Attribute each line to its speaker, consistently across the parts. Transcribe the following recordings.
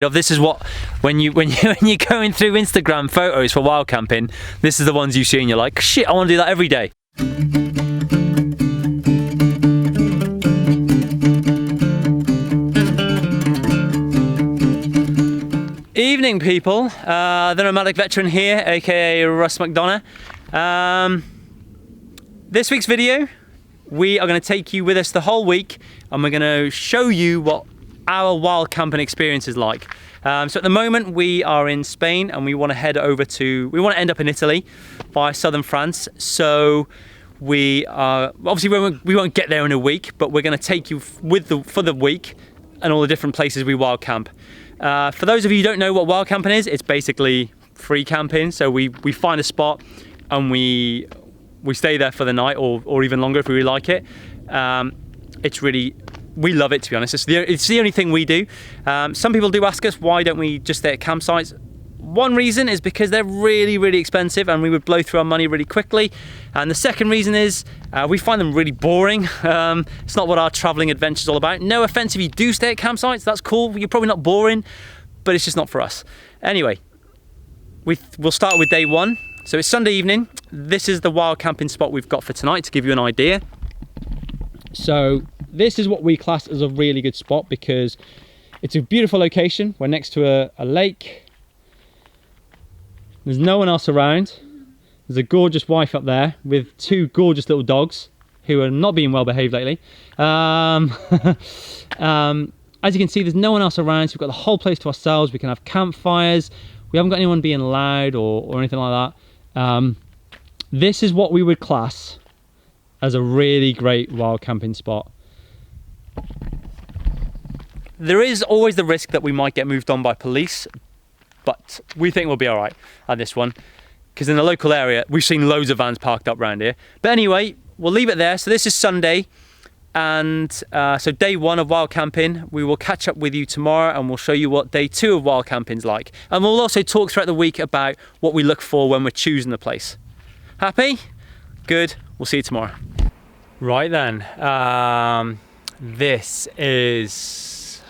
Speaker 1: This is what, when you're going through Instagram photos for wild camping, this is the ones you see and you're like, shit, I want to do that every day. Evening, people. The nomadic veteran here, aka Russ McDonough. This week's video, we are going to take you with us the whole week, and we're going to show you what our wild camping experience is like. So at the moment we are in Spain, and we want to head over to, we want to end up in Italy via southern France. So we are, obviously we won't get there in a week, but we're going to take you for the week and all the different places we wild camp. For those of you who don't know what wild camping is, it's basically free camping. So we find a spot and we stay there for the night or even longer if we really like it. It's really, we love it, to be honest. It's the only thing we do. Some people do ask us, why don't we just stay at campsites? One reason is because they're really, really expensive and we would blow through our money really quickly. And the second reason is we find them really boring. It's not what our traveling adventure is all about. No offense if you do stay at campsites, that's cool. You're probably not boring, but it's just not for us. Anyway, we'll start with day one. So it's Sunday evening. This is the wild camping spot we've got for tonight, to give you an idea. So this is what we class as a really good spot because it's a beautiful location. We're next to a lake. There's no one else around. There's a gorgeous wife up there with two gorgeous little dogs who are not being well behaved lately. As you can see, there's no one else around, so we've got the whole place to ourselves. We can have campfires. We haven't got anyone being loud or anything like that. This is what we would class as a really great wild camping spot. There is always the risk that we might get moved on by police, but we think we'll be all right at this one because in the local area we've seen loads of vans parked up around here. But anyway, we'll leave it there. So this is Sunday, and so day one of wild camping. We will catch up with you tomorrow and we'll show you what day two of wild camping's like, and we'll also talk throughout the week about what we look for when we're choosing the place. Happy? Good. We'll see you tomorrow. Right then, this is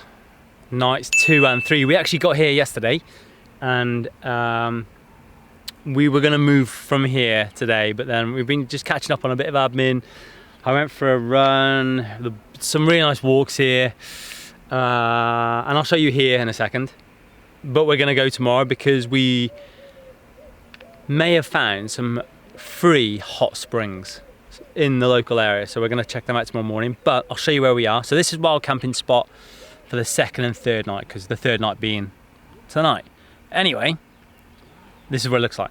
Speaker 1: nights 2 and 3. We actually got here yesterday, and we were going to move from here today, but then we've been just catching up on a bit of admin. I went for a run, some really nice walks here, and I'll show you here in a second. But we're going to go tomorrow because we may have found some free hot springs in the local area, so we're going to check them out tomorrow morning. But I'll show you where we are. So this is wild camping spot for the second and third night, because the third night being tonight. Anyway, this is what it looks like.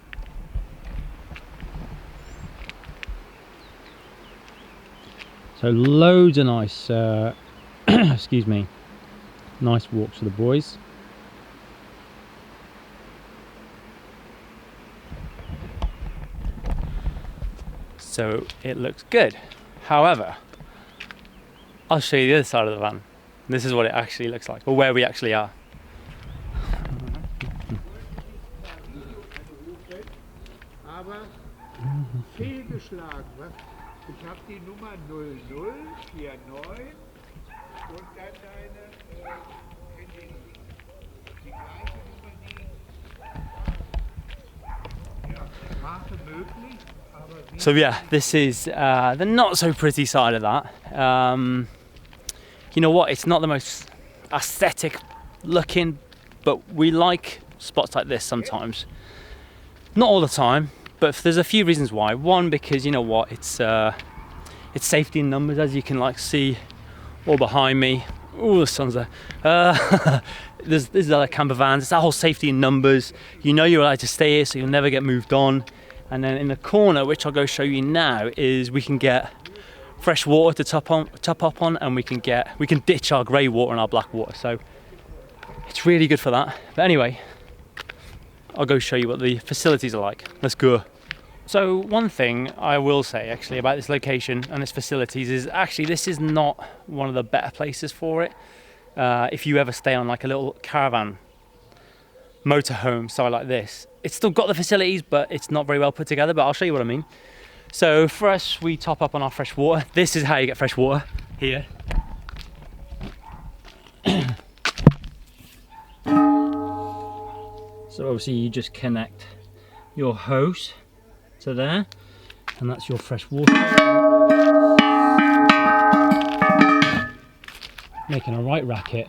Speaker 1: So loads of nice excuse me, nice walks for the boys. So it looks good. However, I'll show you the other side of the van. This is what it actually looks like, or where we actually are. So yeah, this is the not so pretty side of that. You know what, it's not the most aesthetic looking, but we like spots like this sometimes. Not all the time, but there's a few reasons why. One, because you know what, it's safety in numbers, as you can like see all behind me. Oh, the sun's there. There's other camper vans. It's that whole safety in numbers. You know you're allowed to stay here, so you'll never get moved on. And then in the corner, which I'll go show you now, is we can get fresh water to top up on, and we can ditch our grey water and our black water. So it's really good for that. But anyway, I'll go show you what the facilities are like. Let's go. So one thing I will say actually about this location and its facilities is actually this is not one of the better places for it. If you ever stay on like a little caravan motorhome style like this, it's still got the facilities, but it's not very well put together. But I'll show you what I mean. So for us, we top up on our fresh water. This is how you get fresh water here. So obviously you just connect your hose to there, and that's your fresh water. Making a right racket.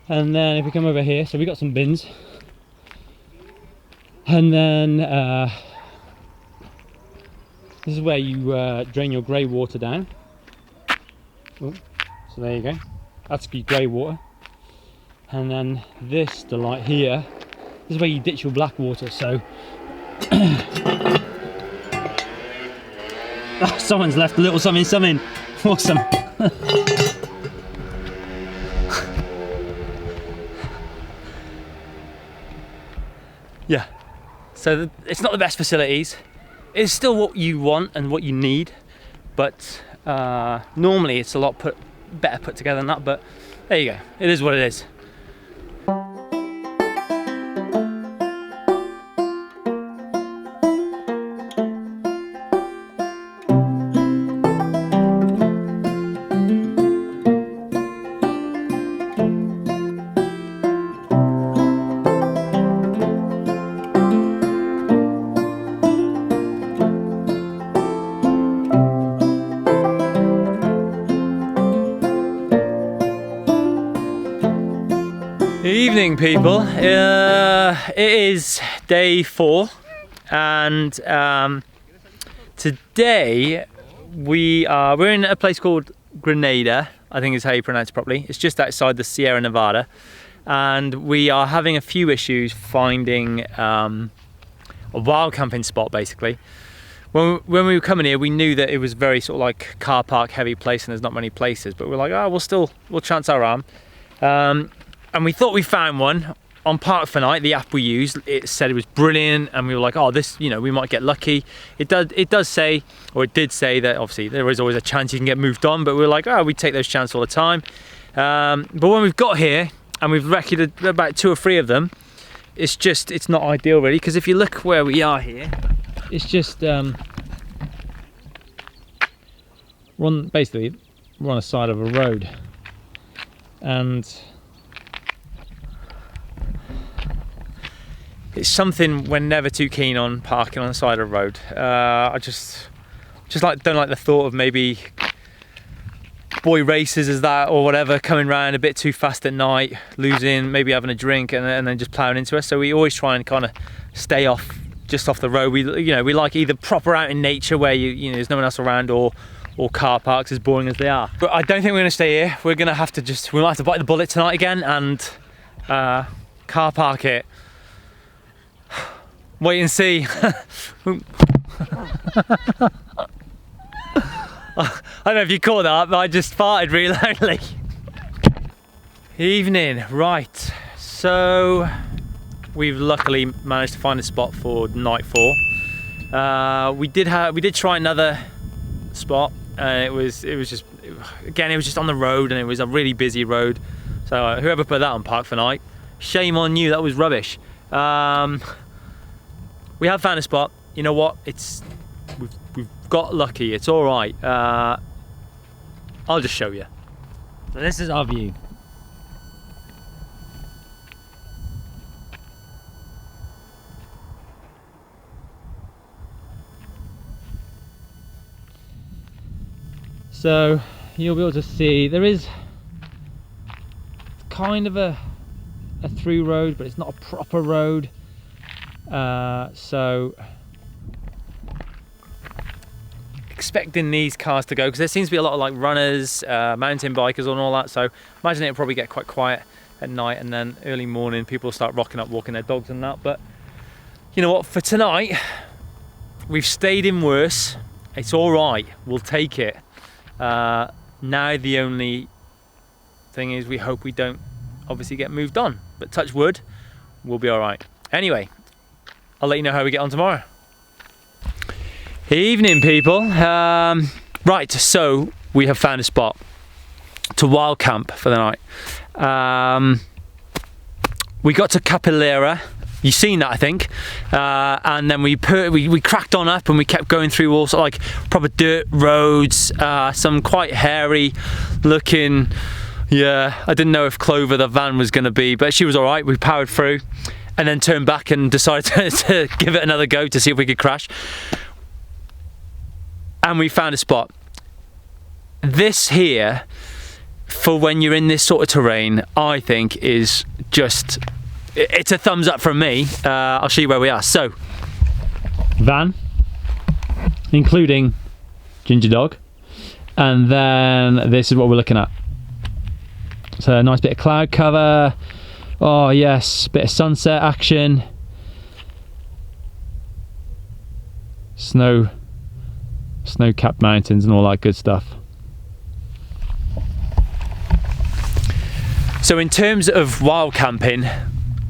Speaker 1: And then if we come over here, so we got some bins, and then this is where you drain your grey water down. Ooh, so there you go, that's your grey water. And then this delight here, this is where you ditch your black water. So oh, someone's left a little something. Awesome. Yeah, so it's not the best facilities. It's still what you want and what you need, but normally it's a lot better put together than that, but there you go, it is what it is. Evening, people. It is day 4, and today we're in a place called Granada, I think is how you pronounce it properly. It's just outside the Sierra Nevada, and we are having a few issues finding a wild camping spot. Basically, when we were coming here, we knew that it was very sort of like car park heavy place, and there's not many places, but we're like, oh, we'll chance our arm. And we thought we found one on Park for Night, the app we used. It said it was brilliant, and we were like, oh, this, you know, we might get lucky. It does say, or it did say that obviously there is always a chance you can get moved on, but we were like, oh, we take those chances all the time. But when we've got here and we've recorded about 2 or 3 of them, it's not ideal really, because if you look where we are here, it's just we're on a side of a road, and it's something we're never too keen on, parking on the side of the road. I just don't like the thought of maybe boy racers as that or whatever coming round a bit too fast at night, losing, maybe having a drink and then just ploughing into us. So we always try and kind of stay just off the road. We like either proper out in nature where you know there's no one else around, or car parks, as boring as they are. But I don't think we're going to stay here. We might have to bite the bullet tonight again and car park it. Wait and see. I don't know if you caught that, but I just farted really loudly. Evening, right. So we've luckily managed to find a spot for night 4. We did try another spot, and it was just on the road, and it was a really busy road. So whoever put that on Park for Night, shame on you. That was rubbish. We have found a spot. You know what? We've got lucky. It's all right. I'll just show you. So this is our view. So you'll be able to see there is kind of a through road, but it's not a proper road. So expecting these cars to go, because there seems to be a lot of like runners, mountain bikers and all that, so imagine it'll probably get quite quiet at night, and then early morning people will start rocking up, walking their dogs and that. But you know what, for tonight we've stayed in worse. It's all right, we'll take it. Now the only thing is we hope we don't obviously get moved on, but touch wood, we'll be all right. Anyway, I'll let you know how we get on tomorrow. Evening, people. Right, so we have found a spot to wild camp for the night. We got to Capilera. You've seen that, I think. And then we cracked on up, and we kept going through all sort of like proper dirt roads, some quite hairy looking. Yeah, I didn't know if Clover, the van, was going to be, but she was all right. We powered through. and then turned back and decided to give it another go to see if we could crash. And we found a spot. This here, for when you're in this sort of terrain, I think is just, it's a thumbs up from me. I'll show you where we are. So, van, including Ginger Dog, and then this is what we're looking at. So a nice bit of cloud cover. Oh yes, bit of sunset action. Snow-capped mountains and all that good stuff. So in terms of wild camping,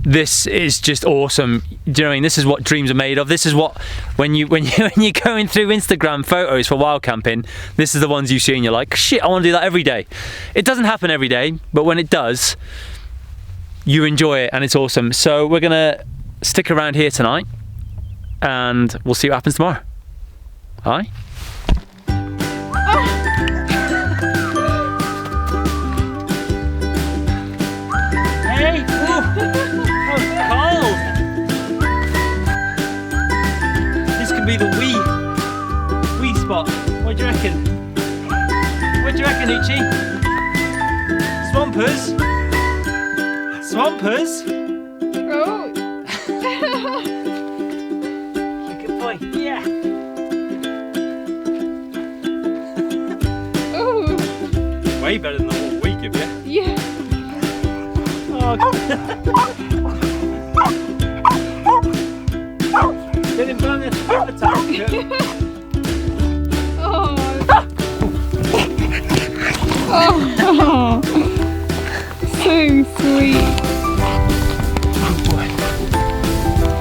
Speaker 1: this is just awesome. Do you know what I mean? This is what dreams are made of. This is what, when you're going through Instagram photos for wild camping, this is the ones you see and you're like, shit, I want to do that every day. It doesn't happen every day, but when it does, you enjoy it and it's awesome. So we're gonna stick around here tonight and we'll see what happens tomorrow. All right? Hey! Ooh. Cold! This could be the wee spot. What do you reckon? What do you reckon, Uchi? Swampers? Swampers?
Speaker 2: Oh!
Speaker 1: Good boy, yeah!
Speaker 2: Oh!
Speaker 1: Way better than the whole week of you.
Speaker 2: Yeah!
Speaker 1: Oh, get him down there to the tank.
Speaker 2: Oh! Oh! So sweet!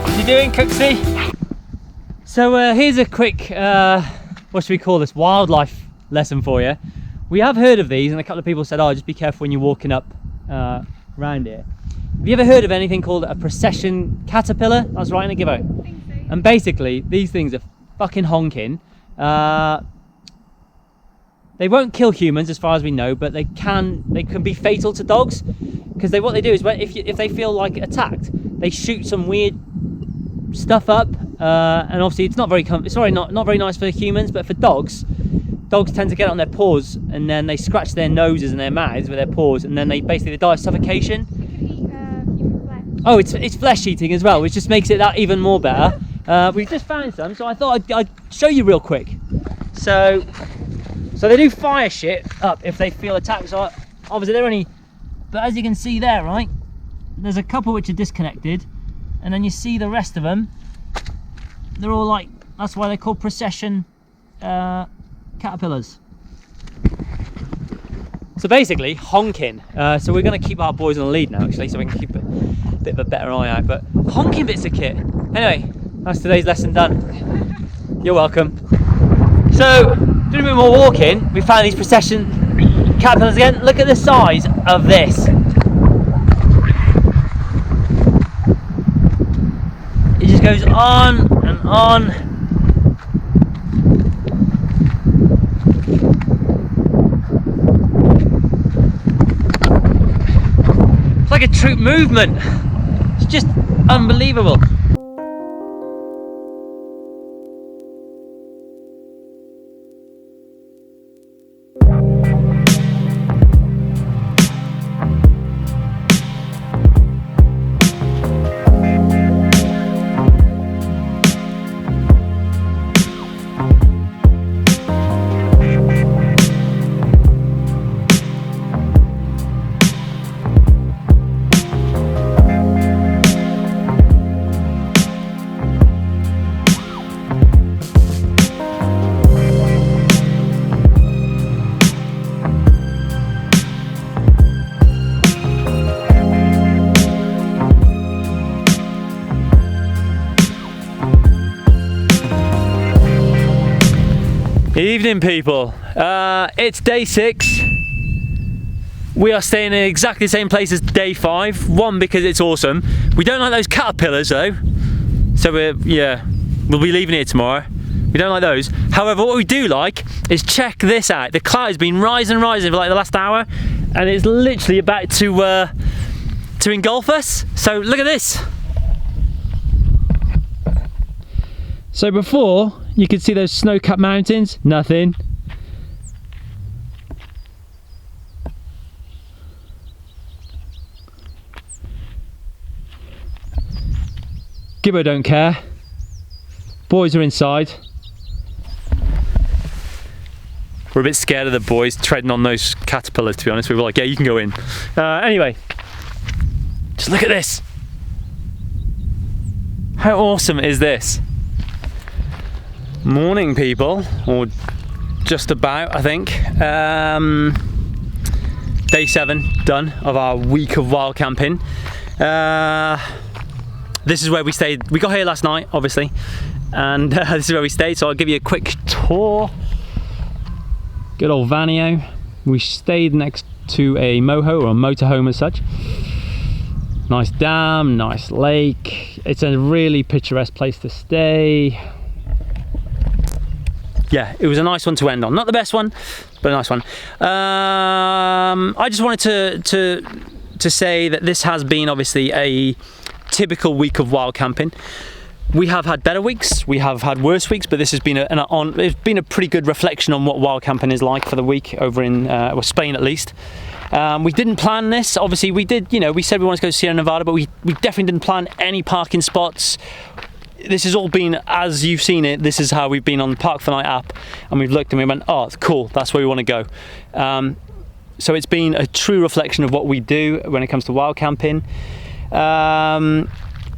Speaker 1: What you doing, Cooksy? So here's a quick, what should we call this, wildlife lesson for you. We have heard of these, and a couple of people said, oh, just be careful when you're walking up around here. Have you ever heard of anything called a procession caterpillar? That's right, in a give out.
Speaker 2: I think so.
Speaker 1: And basically, these things are fucking honking. They won't kill humans, as far as we know, but they can be fatal to dogs, because what they do is if they feel like attacked, they shoot some weird stuff up, and obviously it's not very not very nice for humans, but for dogs tend to get on their paws and then they scratch their noses and their mouths with their paws, and then they basically die of suffocation.
Speaker 2: It could eat human flesh.
Speaker 1: Oh, it's flesh eating as well, which just makes it that even more better. We've just found some, so I thought I'd show you real quick. So they do fire shit up if they feel attacked. So obviously they're only, but as you can see there, right, there's a couple which are disconnected, and then you see the rest of them. They're all like, that's why they're called procession caterpillars. So basically honking. So we're going to keep our boys on the lead now, actually, so we can keep a bit of a better eye out. But honking bits of kit. Anyway, that's today's lesson done. You're welcome. So doing a bit more walking, we found these procession caterpillars again. Look at the size of this. It just goes on and on. It's like a troop movement. It's just unbelievable. Evening, people. It's day 6. We are staying in exactly the same place as day 5. One, because it's awesome. We don't like those caterpillars though, so we'll be leaving here tomorrow. We don't like those. However, what we do like is, check this out. The cloud has been rising for like the last hour, and it's literally about to engulf us. So look at this. So before, you could see those snow-capped mountains, nothing. Gibbo don't care. Boys are inside. We're a bit scared of the boys treading on those caterpillars, to be honest. We were like, yeah, you can go in. Anyway, just look at this. How awesome is this? Morning, people, or just about, I think. Day 7 done of our week of wild camping. This is where we stayed. We got here last night, obviously, and this is where we stayed, so I'll give you a quick tour. Good old Vanio. We stayed next to a moho, or a motorhome as such. Nice dam, nice lake. It's a really picturesque place to stay. Yeah, it was a nice one to end on. Not the best one, but a nice one. I just wanted to say that this has been obviously a typical week of wild camping. We have had better weeks, we have had worse weeks, but this has been it's been a pretty good reflection on what wild camping is like for the week over in Spain, at least. We didn't plan this. Obviously, we did. We said we wanted to go to Sierra Nevada, but we definitely didn't plan any parking spots. This has all been as you've seen it. This is how we've been on the Park for Night app, and we've looked and we went, oh, cool, that's where we want to go. So it's been a true reflection of what we do when it comes to wild camping. A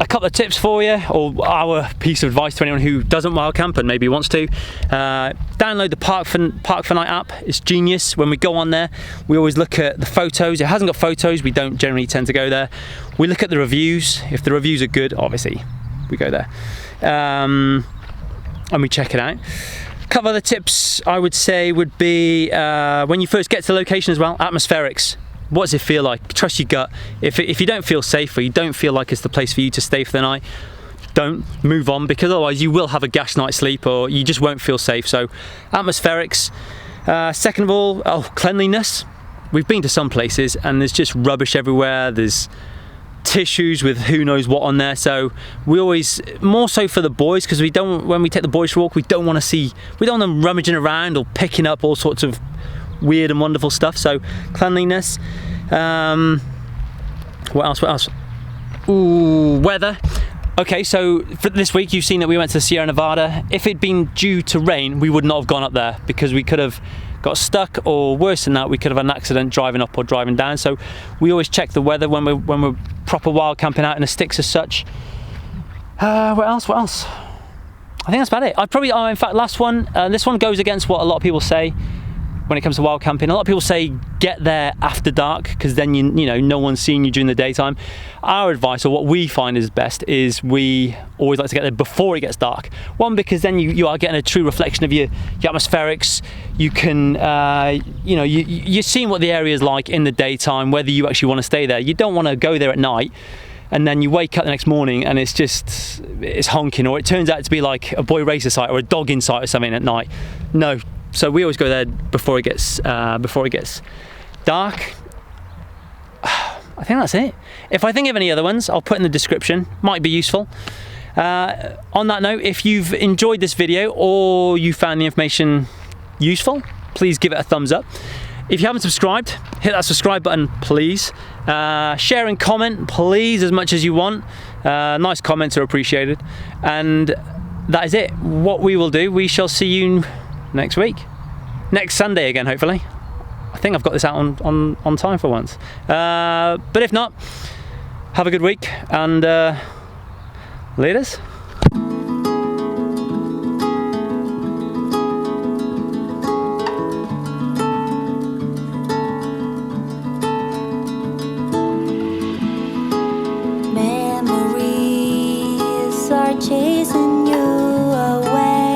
Speaker 1: couple of tips for you, or our piece of advice to anyone who doesn't wild camp and maybe wants to. Download the Park for Night app. It's genius. When we go on there, we always look at the photos. It hasn't got photos, we don't generally tend to go there. We look at the reviews. If the reviews are good, obviously we go there, and we check it out. A couple of other tips I would say would be when you first get to the location as well, atmospherics. What does it feel like? Trust your gut. If you don't feel safe, or you don't feel like it's the place for you to stay for the night, don't move on, because otherwise you will have a gash night's sleep, or you just won't feel safe. So atmospherics. Second of all, cleanliness. We've been to some places and there's just rubbish everywhere. There's tissues with who knows what on there. So we always, more so for the boys, because when we take the boys for a walk, we don't want them rummaging around or picking up all sorts of weird and wonderful stuff. So cleanliness. What else? Ooh, weather. Okay, so for this week you've seen that we went to Sierra Nevada. If it'd been due to rain, we would not have gone up there, because we could have got stuck, or worse than that, we could have had an accident driving up or driving down. So we always check the weather when we're proper wild camping out in the sticks as such. What else? I think that's about it. In fact, last one, this one goes against what a lot of people say when it comes to wild camping. A lot of people say get there after dark, because then you know no one's seeing you during the daytime. Our advice, or what we find is best, is we always like to get there before it gets dark. One, because then you are getting a true reflection of your atmospherics. You can you're seeing what the area is like in the daytime, whether you actually want to stay there. You don't want to go there at night and then you wake up the next morning and it's honking, or it turns out to be like a boy racer site or a dogging site or something at night. No. So we always go there before it gets dark. I think that's it. If I think of any other ones, I'll put in the description. Might be useful. On that note, if you've enjoyed this video or you found the information useful, please give it a thumbs up. If you haven't subscribed, hit that subscribe button, please. Share and comment, please, as much as you want. Nice comments are appreciated. And that is it. What we will do, we shall see you next week. Next Sunday again, hopefully. I think I've got this out on time for once. But if not, have a good week, and laters.